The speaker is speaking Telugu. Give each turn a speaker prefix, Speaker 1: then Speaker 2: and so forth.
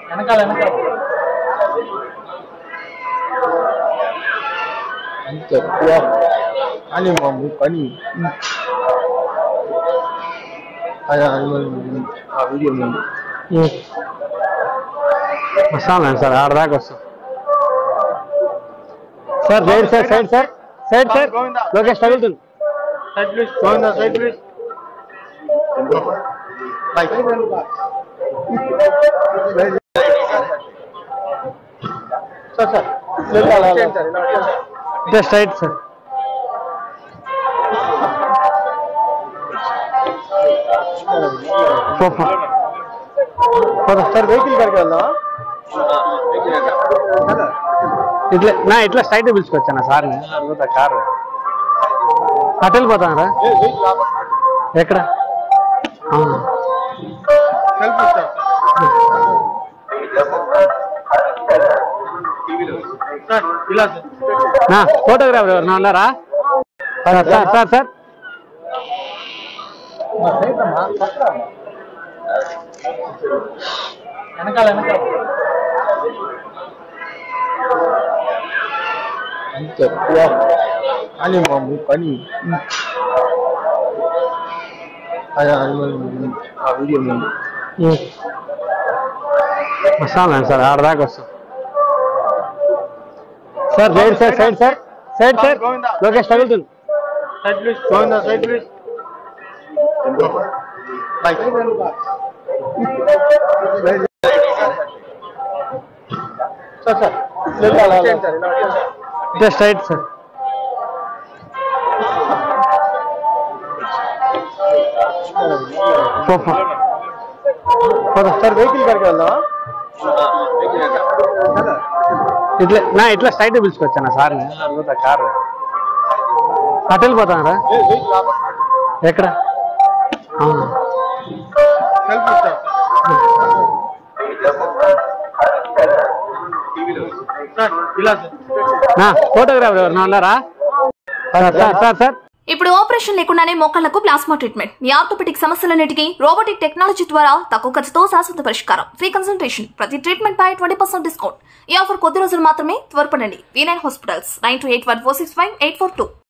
Speaker 1: వెనకాల అంత ఎక్కువ అని మా పని ఆ వీడియో
Speaker 2: వస్తాను సార్ ఆడదాకా వస్తాం sir side sir side sir side sir Lokesh తగులుతుంది
Speaker 1: side please
Speaker 2: just right sir
Speaker 1: sir vehicle కాడికి వెళ్దాం
Speaker 2: ఇట్లా స్ట్రైట్ పిలుచుకొచ్చాను సార్ని కారు అటు వెళ్ళిపోతానరా ఎక్కడ ఫోటోగ్రాఫర్ ఎవరు ఉన్నారా సార్ సార్ సార్
Speaker 1: వెనకాల అంత ఎక్కువ అని మా పని ఆ వీడియో
Speaker 2: వస్తాను సార్ ఆడదాకా వస్తాం sir side sir side sir side sir Lokesh తగులుతుంది
Speaker 1: side please
Speaker 2: just right sir
Speaker 1: sir vehicle కాడికి వెళ్దాం
Speaker 2: ఇట్లా స్ట్రైట్ పిలుచుకొచ్చాను సార్ని కారు అటు వెళ్ళిపోతానరా ఎక్కడ ఫోటోగ్రాఫర్ ఎవరు ఉన్నారా సార్ సార్ సార్
Speaker 3: ఇప్పుడు ఆపరేషన్ లేకుండానే మోకాళ్లకు ప్లాస్మా ట్రీట్మెంట్ మీ ఆర్థోపెడిక్ సమస్యలన్నిటికీ రోబోటిక్ టెక్నాలజీ ద్వారా తక్కువ ఖర్చుతో శాశ్వత పరిష్కారం ఫ్రీ కన్సల్టేషన్ ప్రతి ట్రీట్మెంట్ పై 20% డిస్కౌంట్ ఈ ఆఫర్ కొద్ది రోజులు మాత్రమే త్వరపడండి V9 హాస్పిటల్స్ 9281465842